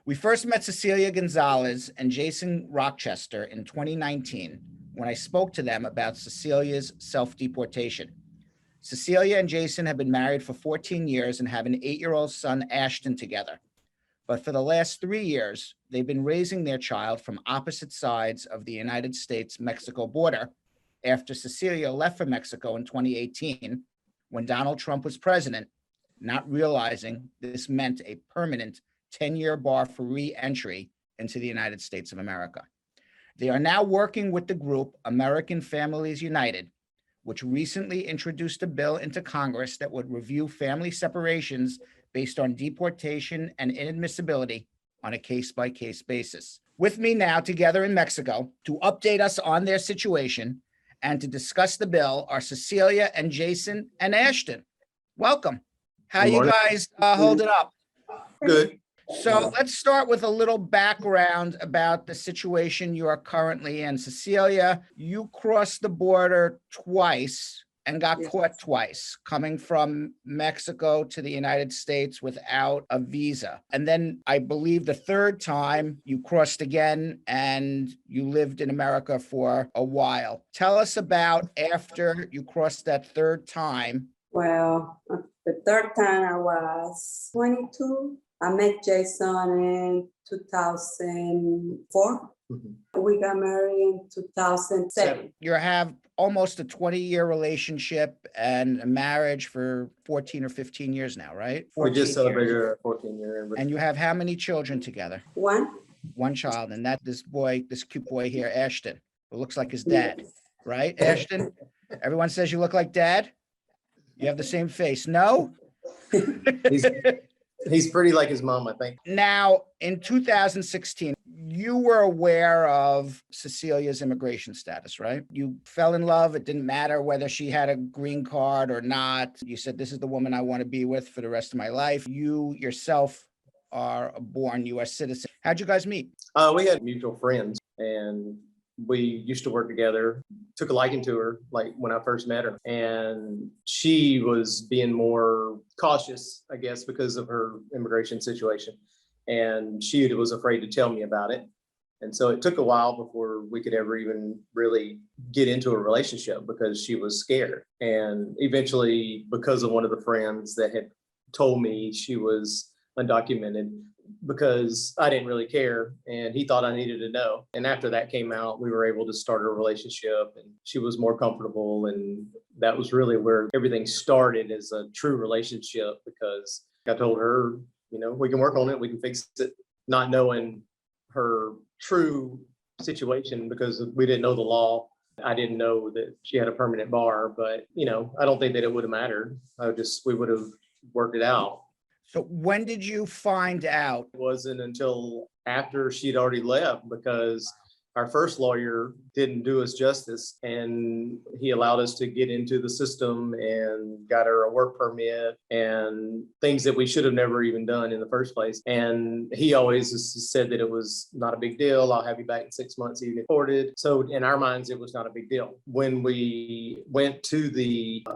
We first met Cecilia Gonzalez and Jason Rochester in 2019 when I spoke to them about Cecilia's self-deportation. Cecilia and Jason have been married for 14 years and have an 8-year-old son, Ashton, together. But for the last 3 years, they've been raising their child from opposite sides of the United States-Mexico border after Cecilia left for Mexico in 2018 when Donald Trump was president, not realizing this meant a permanent 10-year bar for re-entry into the United States of America. They are now working with the group American Families United, which recently introduced a bill into Congress that would review family separations based on deportation and inadmissibility on a case-by-case basis. With me now together in Mexico to update us on their situation and to discuss the bill are Cecilia and Jason and Ashton. Welcome. How you guys holding up? Good. So let's start with a little background about the situation you are currently in. Cecilia, you crossed the border twice and got caught twice, coming from Mexico to the United States without a visa. And then I believe the third time you crossed again and you lived in America for a while. Tell us about after you crossed that third time. Well, the third time I was 22. I met Jason in 2004. Mm-hmm. We got married in 2007. You have almost a 20-year relationship and a marriage for 14 or 15 years now, right? We just celebrated our 14-year anniversary. And you have how many children together? One child. And that this cute boy here, Ashton, who looks like his dad, right? Ashton, everyone says you look like dad. You have the same face. No? He's pretty like his mom, I think. Now, in 2016, you were aware of Cecilia's immigration status, right? You fell in love. It didn't matter whether she had a green card or not. You said, this is the woman I want to be with for the rest of my life. You yourself are a born U.S. citizen. How'd you guys meet? We had mutual friends, and we used to work together. Took a liking to her, like when I first met her. And she was being more cautious, I guess, because of her immigration situation. And she was afraid to tell me about it. And so it took a while before we could ever even really get into a relationship because she was scared. And eventually, because of one of the friends that had told me she was undocumented, because I didn't really care and he thought I needed to know. And after that came out, we were able to start a relationship and she was more comfortable. And that was really where everything started as a true relationship, because I told her, we can work on it, we can fix it, not knowing her true situation because we didn't know the law. I didn't know that she had a permanent bar, but I don't think that it would have mattered. We would have worked it out. So when did you find out? It wasn't until after she'd already left, because our first lawyer didn't do us justice, and he allowed us to get into the system and got her a work permit and things that we should have never even done in the first place. And he always said that it was not a big deal. I'll have you back in 6 months, you deported. So in our minds, it was not a big deal. When we went to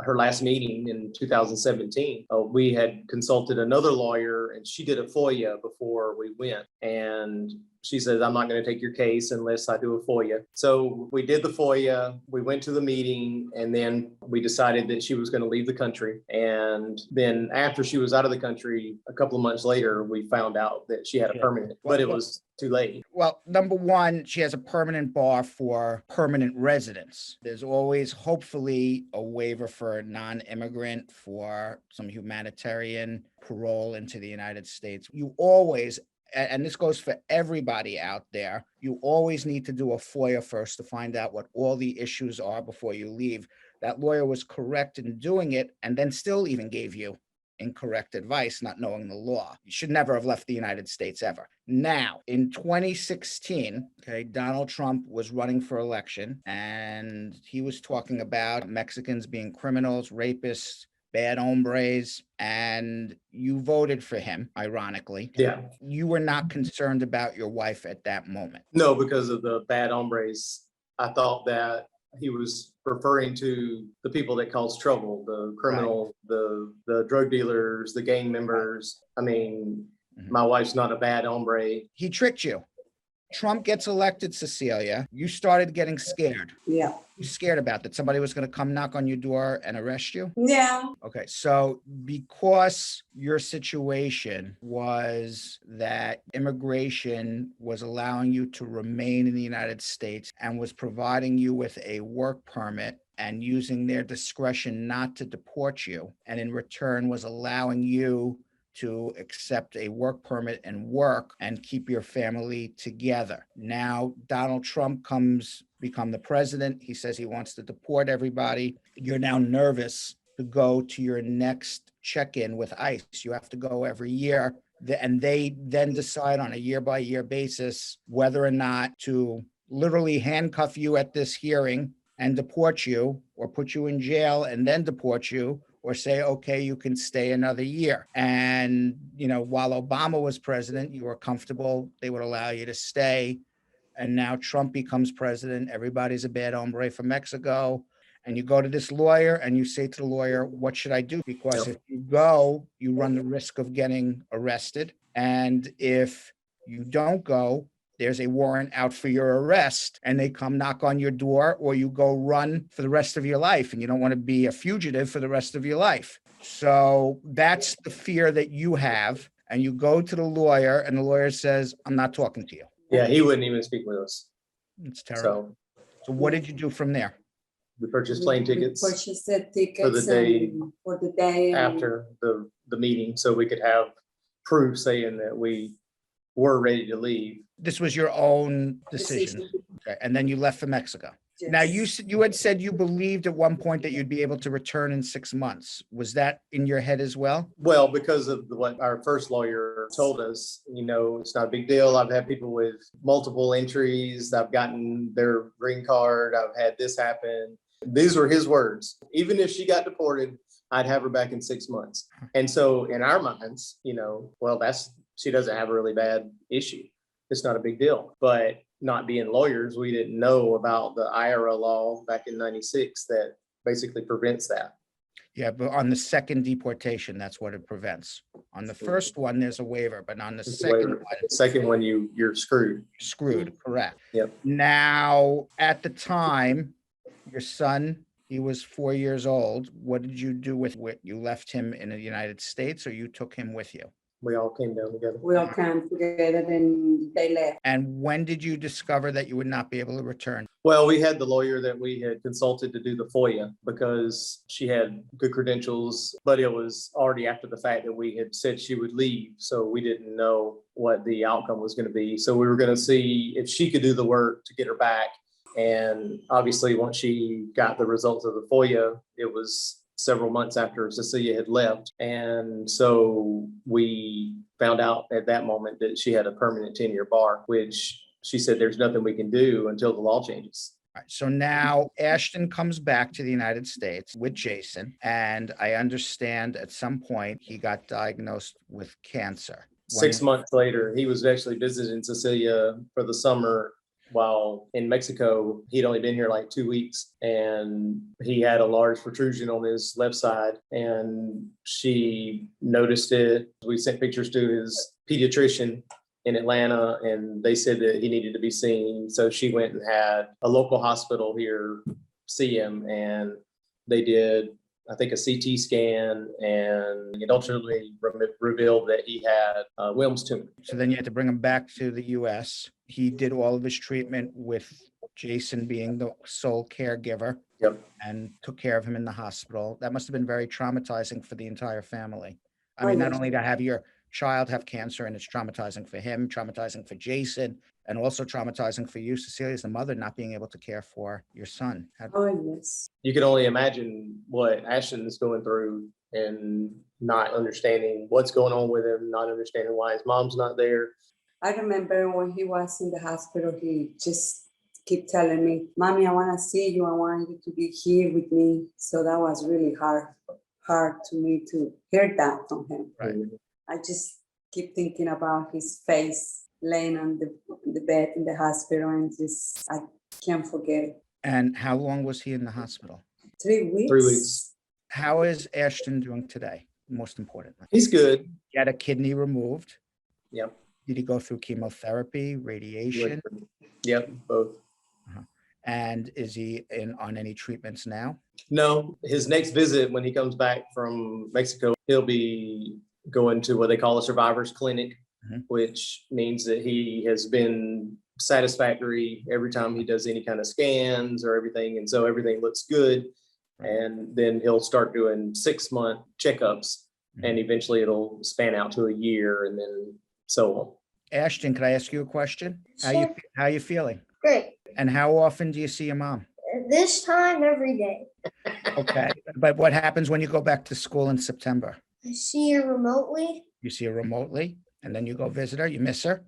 her last meeting in 2017, we had consulted another lawyer, and she did a FOIA before we went. And she says, I'm not going to take your case unless I do a FOIA. So we did the FOIA, we went to the meeting, and then we decided that she was going to leave the country. And then after she was out of the country, a couple of months later, we found out that she had a permanent, but it was too late. Well, number one, she has a permanent bar for permanent residence. There's always, hopefully, a waiver for a non-immigrant for some humanitarian parole into the United States. You always, and this goes for everybody out there, you always need to do a FOIA first to find out what all the issues are before you leave. That lawyer was correct in doing it, and then still even gave you incorrect advice, not knowing the law. You should never have left the United States ever. Now, in 2016, Donald Trump was running for election, and he was talking about Mexicans being criminals, rapists, bad hombres, and you voted for him, ironically. Yeah. You were not concerned about your wife at that moment. No, because of the bad hombres. I thought that he was referring to the people that cause trouble, the criminal, right, the drug dealers, the gang members. I mean, My wife's not a bad hombre. He tricked you. Trump gets elected, Cecilia. You started getting scared. Yeah. You scared about that somebody was going to come knock on your door and arrest you? Yeah. Okay, so because your situation was that immigration was allowing you to remain in the United States and was providing you with a work permit and using their discretion not to deport you, and in return was allowing you to accept a work permit and work and keep your family together. Now, Donald Trump become the president. He says he wants to deport everybody. You're now nervous to go to your next check-in with ICE. You have to go every year. And they then decide on a year-by-year basis whether or not to literally handcuff you at this hearing and deport you, or put you in jail and then deport you, or say, okay, you can stay another year. And, while Obama was president, you were comfortable. They would allow you to stay. And now Trump becomes president. Everybody's a bad hombre from Mexico. And you go to this lawyer and you say to the lawyer, what should I do? Because if you go, you run the risk of getting arrested. And if you don't go, there's a warrant out for your arrest and they come knock on your door, or you go run for the rest of your life, and you don't want to be a fugitive for the rest of your life. So that's the fear that you have. And you go to the lawyer and the lawyer says, I'm not talking to you. Yeah, he wouldn't even speak with us. It's terrible. So what did you do from there? We purchased plane tickets We purchased the tickets for the day for the day after the meeting, so we could have proof saying that we were ready to leave. This was your own decision. Okay. And then you left for Mexico. Yes. Now, you had said you believed at one point that you'd be able to return in 6 months. Was that in your head as well? Well, because of what our first lawyer told us, it's not a big deal. I've had people with multiple entries. I've gotten their green card. I've had this happen. These were his words. Even if she got deported, I'd have her back in 6 months. And so in our minds, she doesn't have a really bad issue. It's not a big deal. But not being lawyers, we didn't know about the IRA law back in 96 that basically prevents that. Yeah, but on the second deportation, that's what it prevents. On the first one, there's a waiver, but on the second one, you're screwed. Screwed, correct. Yep. Now, at the time, your son, he was 4 years old. What did you do with it? You left him in the United States, or you took him with you? We all came down together. We all came together and they left. And when did you discover that you would not be able to return? Well, we had the lawyer that we had consulted to do the FOIA because she had good credentials, but it was already after the fact that we had said she would leave. So we didn't know what the outcome was going to be. So we were going to see if she could do the work to get her back. And obviously, once she got the results of the FOIA, it was several months after Cecilia had left. And so we found out at that moment that she had a permanent 10-year bar, which she said there's nothing we can do until the law changes. All right, so now Ashton comes back to the United States with Jason, and I understand at some point he got diagnosed with cancer. 6 months later, he was actually visiting Cecilia for the summer. While in Mexico, he'd only been here like 2 weeks, and he had a large protrusion on his left side, and she noticed it. We sent pictures to his pediatrician in Atlanta, and they said that he needed to be seen. So she went and had a local hospital here see him, and they did, I think, a CT scan, and it ultimately revealed that he had Wilms tumor. So then you had to bring him back to the U.S. He did all of his treatment with Jason being the sole caregiver. Yep. And took care of him in the hospital. That must have been very traumatizing for the entire family. I mean, not only to have your child have cancer, and it's traumatizing for him, traumatizing for Jason, and also traumatizing for you, Cecilia, as the mother, not being able to care for your son. Yes. You can only imagine what Ashton is going through and not understanding what's going on with him, not understanding why his mom's not there. I remember when he was in the hospital, he just kept telling me, Mommy, I want to see you. I want you to be here with me. So that was really hard to me to hear that from him. Right. I just keep thinking about his face laying on the bed in the hospital, and just, I can't forget it. And how long was he in the hospital? 3 weeks. 3 weeks. How is Ashton doing today, most importantly? He's good. He had a kidney removed. Yep. Did he go through chemotherapy, radiation? Yep, both. And is he on any treatments now? No, his next visit when he comes back from Mexico, he'll be going to what they call a survivors clinic, which means that he has been satisfactory every time he does any kind of scans or everything. And so everything looks good. And then he'll start doing 6-month checkups, and eventually it'll span out to a year, and then so on. Ashton, can I ask you a question? Sure. How you feeling? Great. And how often do you see your mom? This time every day. Okay. But what happens when you go back to school in September? I see her remotely. You see her remotely, and then you go visit her. You miss her?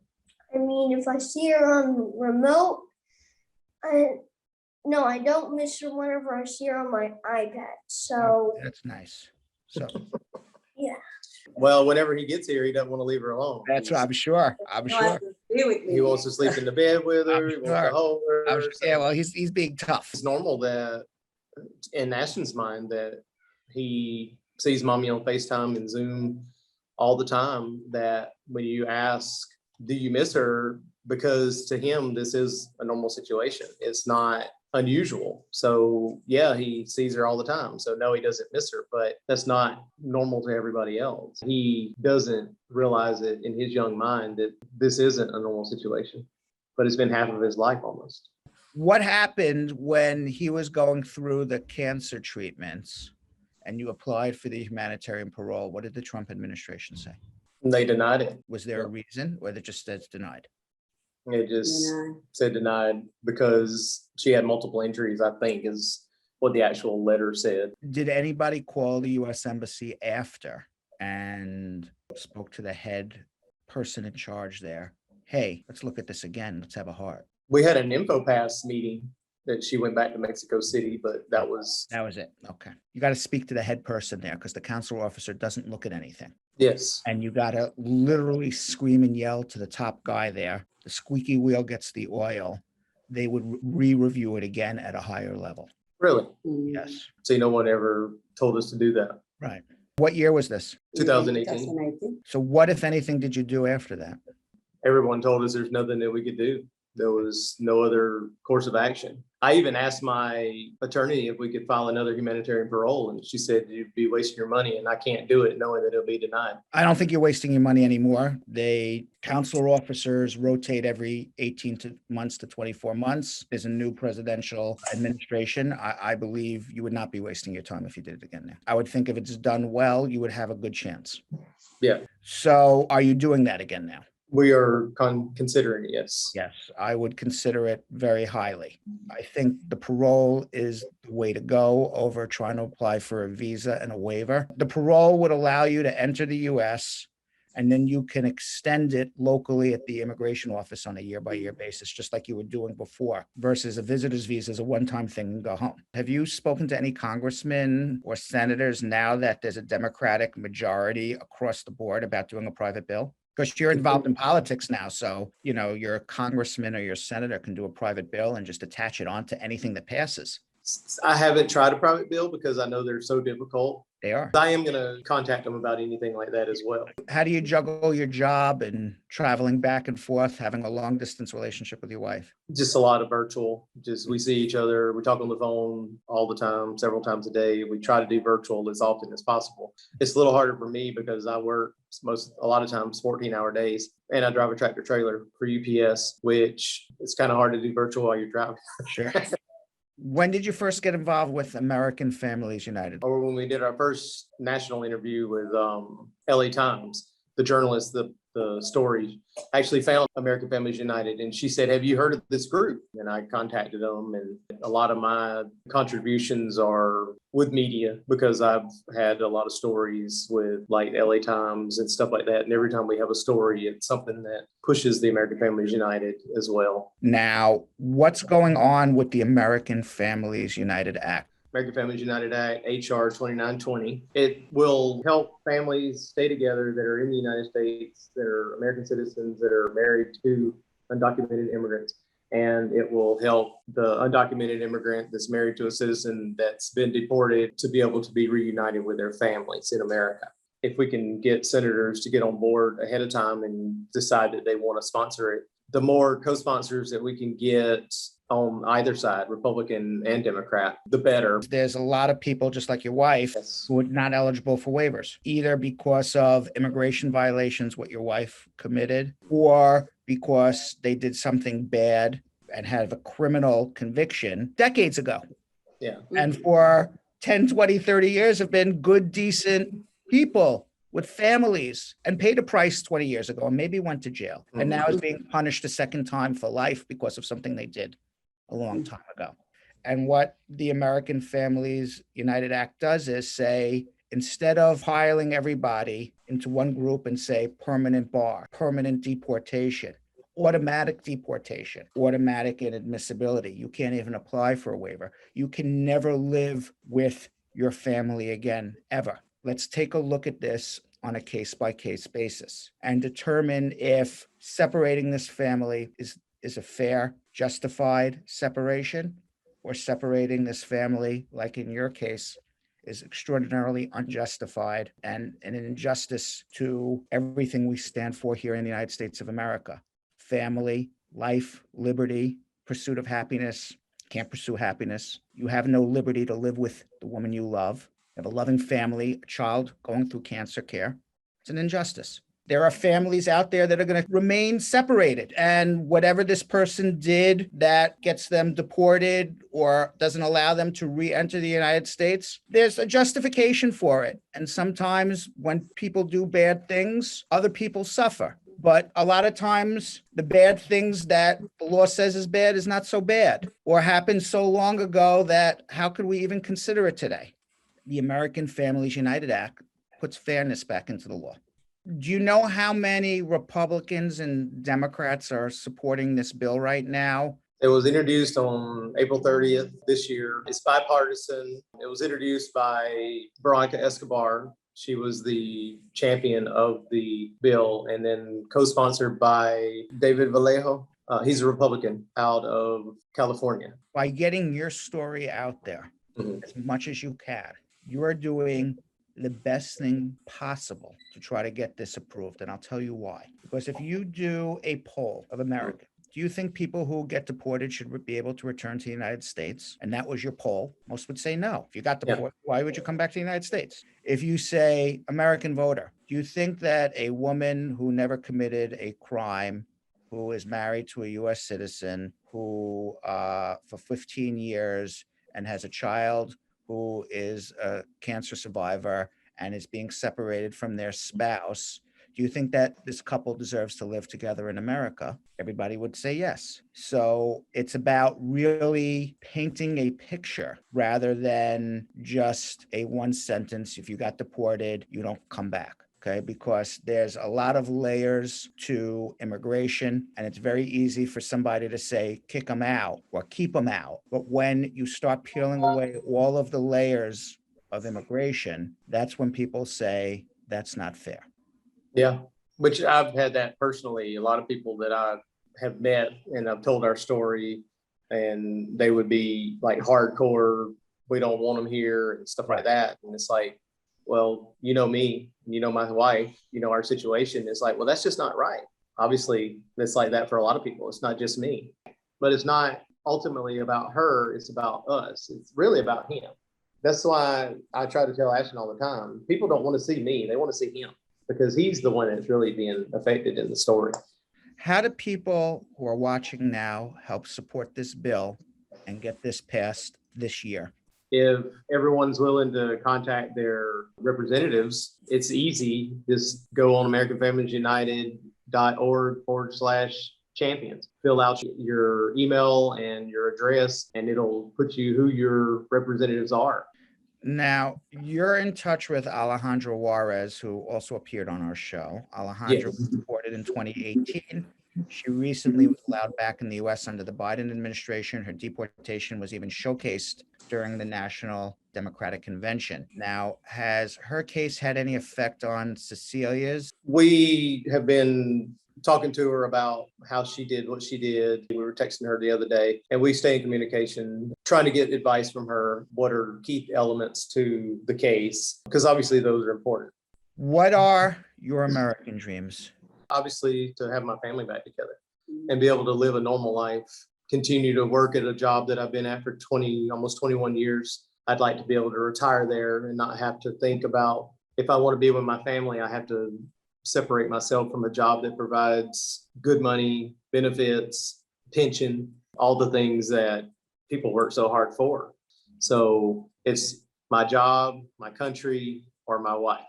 I mean, if I see her on remote, I don't miss her whenever I see her on my iPad. So That's nice. So yeah. Well, whenever he gets here, he doesn't want to leave her alone. that's what I'm sure. I'm He wants sure. to stay with me. He wants to sleep in the bed with her. He wants sure. to hold her. Yeah, well, he's being tough. It's normal that in Ashton's mind that he sees mommy on FaceTime and Zoom all the time, that when you ask, do you miss her? Because to him, this is a normal situation. It's not unusual. So yeah, he sees her all the time. So no, he doesn't miss her, but that's not normal to everybody else. He doesn't realize it in his young mind that this isn't a normal situation, but it's been half of his life almost. What happened when he was going through the cancer treatments and you applied for the humanitarian parole? What did the Trump administration say? They denied it. Was there a reason, or it just says denied? It just Denied. said denied because she had multiple injuries, I think is what the actual letter said. Did anybody call the U.S. Embassy after and spoke to the head person in charge there? Hey, let's look at this again. Let's have a heart. We had an info pass meeting that she went back to Mexico City, but that was it. Okay. You got to speak to the head person there because the consular officer doesn't look at anything. yes. And you got to literally scream and yell to the top guy there. The squeaky wheel gets the oil. They would re-review it again at a higher level. Really? Yes. See, no one ever told us to do that. Right. What year was this? 2018. 2018. So what, if anything, did you do after that? Everyone told us there's nothing that we could do. There was no other course of action. I even asked my attorney if we could file another humanitarian parole, and she said you'd be wasting your money, and I can't do it knowing that it'll be denied. I don't think you're wasting your money anymore. Consular officers rotate every 18 months to 24 months. There's a new presidential administration. I believe you would not be wasting your time if you did it again now. I would think if it's done well, you would have a good chance. Yeah. So are you doing that again now? We are considering it, yes. Yes, I would consider it very highly. I think the parole is the way to go over trying to apply for a visa and a waiver. The parole would allow you to enter the US, and then you can extend it locally at the immigration office on a year-by-year basis, just like you were doing before, versus a visitor's visa is a one-time thing and go home. Have you spoken to any congressmen or senators now that there's a Democratic majority across the board about doing a private bill? Because you're involved in politics now. So, your congressman or your senator can do a private bill and just attach it onto anything that passes. I haven't tried a private bill because I know they're so difficult. They are. I am going to contact them about anything like that as well. How do you juggle your job and traveling back and forth, having a long distance relationship with your wife? Just a lot of virtual. Just we see each other. We talk on the phone all the time, several times a day. We try to do virtual as often as possible. It's a little harder for me because I work a lot of times 14-hour days, and I drive a tractor trailer for UPS, which it's kind of hard to do virtual while you're driving. Sure. When did you first get involved with American Families United? Or when we did our first national interview with LA Times, the journalist, the story actually found American Families United, and she said, have you heard of this group? And I contacted them, and a lot of my contributions are with media because I've had a lot of stories with like LA Times and stuff like that. And every time we have a story, it's something that pushes the American Families United as well. Now, what's going on with the American Families United Act? American Families United Act, HR 2920. It will help families stay together that are in the United States, that are American citizens, that are married to undocumented immigrants. And it will help the undocumented immigrant that's married to a citizen that's been deported to be able to be reunited with their families in America. if we can get senators to get on board ahead of time and decide that they want to sponsor it, the more co-sponsors that we can get on either side, Republican and Democrat, the better. There's a lot of people, just like your wife, Yes. who are not eligible for waivers, either because of immigration violations, what your wife committed, or because they did something bad and have a criminal conviction decades ago. Yeah. And for 10, 20, 30 years have been good, decent people with families and paid a price 20 years ago and maybe went to jail and now is being punished a second time for life because of something they did a long time ago. And what the American Families United Act does is say, instead of piling everybody into one group and say permanent bar, permanent deportation, automatic deportation, automatic inadmissibility, you can't even apply for a waiver. You can never live with your family again, ever. Let's take a look at this on a case-by-case basis and determine if separating this family is a fair, justified separation, or separating this family, like in your case, is extraordinarily unjustified and an injustice to everything we stand for here in the United States of America. Family, life, liberty, pursuit of happiness. Can't pursue happiness. You have no liberty to live with the woman you love. You have a loving family, a child going through cancer care. It's an injustice. There are families out there that are going to remain separated, and whatever this person did that gets them deported or doesn't allow them to re-enter the United States, there's a justification for it. And sometimes when people do bad things, other people suffer. But a lot of times the bad things that the law says is bad is not so bad, or happened so long ago that how could we even consider it today? The American Families United Act puts fairness back into the law. Do you know how many Republicans and Democrats are supporting this bill right now? It was introduced on April 30th this year. It's bipartisan. It was introduced by Veronica Escobar. She was the champion of the bill, and then co-sponsored by David Vallejo. He's a Republican out of California. By getting your story out there as much as you can, you are doing the best thing possible to try to get this approved. And I'll tell you why. Because if you do a poll of Americans, do you think people who get deported should be able to return to the United States? And that was your poll. Most would say no. If you got deported, why would you come back to the United States? If you say American voter, do you think that a woman who never committed a crime, who is married to a U.S. citizen, who for 15 years and has a child who is a cancer survivor and is being separated from their spouse, do you think that this couple deserves to live together in America? Everybody would say yes. So it's about really painting a picture rather than just a one sentence, if you got deported, you don't come back. Okay, because there's a lot of layers to immigration, and it's very easy for somebody to say, kick them out or keep them out. But when you start peeling away all of the layers of immigration, that's when people say, that's not fair. Yeah, which I've had that personally. A lot of people that I have met and I've told our story, and they would be like hardcore, we don't want them here and stuff like that. And it's like, well, you know me, you know my wife, you know our situation. It's like, well, that's just not right. Obviously, it's like that for a lot of people. It's not just me, but it's not ultimately about her. It's about us. It's really about him. That's why I try to tell Ashton all the time, people don't want to see me. They want to see him because he's the one that's really being affected in the story. How do people who are watching now help support this bill and get this passed this year? If everyone's willing to contact their representatives, it's easy. Just go on AmericanFamiliesUnited.org/champions. Fill out your email and your address, and it'll put you who your representatives are. Now, you're in touch with Alejandra Juarez, who also appeared on our show. Alejandra was deported in 2018. She recently was allowed back in the U.S. under the Biden administration. Her deportation was even showcased during the National Democratic Convention. Now, has her case had any effect on Cecilia's? We have been talking to her about how she did what she did. We were texting her the other day, and we stay in communication, trying to get advice from her. What are key elements to the case? Because obviously those are important. What are your American dreams? Obviously, to have my family back together and be able to live a normal life, continue to work at a job that I've been at for almost 21 years. I'd like to be able to retire there and not have to think about, if I want to be with my family, I have to separate myself from a job that provides good money, benefits, pension, all the things that people work so hard for. So it's my job, my country, or my wife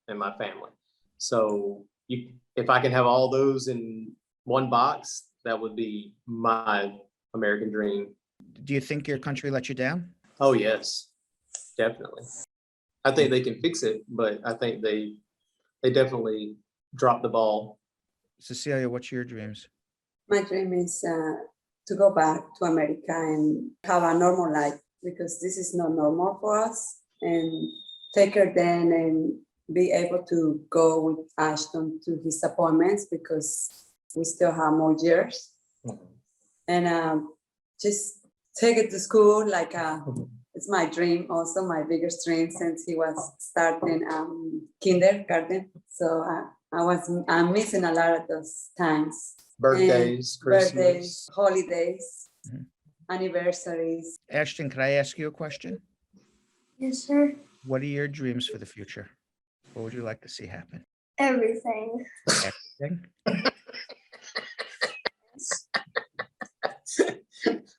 and my family. So if I can have all those in one box, that would be my American dream. Do you think your country let you down? Oh, yes, definitely. I think they can fix it, but I think they definitely dropped the ball. Cecilia, what's your dreams? My dream is to go back to America and have a normal life, because this is not normal for us, and take her then and be able to go with Ashton to his appointments, because we still have more years. And just take it to school, like it's my dream, also my biggest dream since he was starting kindergarten. So I'm missing a lot of those times. Birthdays, Christmas. Birthdays, holidays, Mhm. anniversaries. Ashton, can I ask you a question? Yes, sir. What are your dreams for the future? What would you like to see happen? Everything. Everything?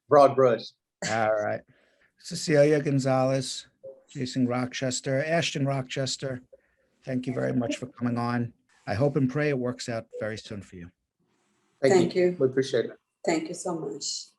Broad brush. All right. Cecilia Gonzalez, Jason Rochester, Ashton Rochester, thank you very much for coming on. I hope and pray it works out very soon for you. Thank you. We appreciate it. Thank you so much.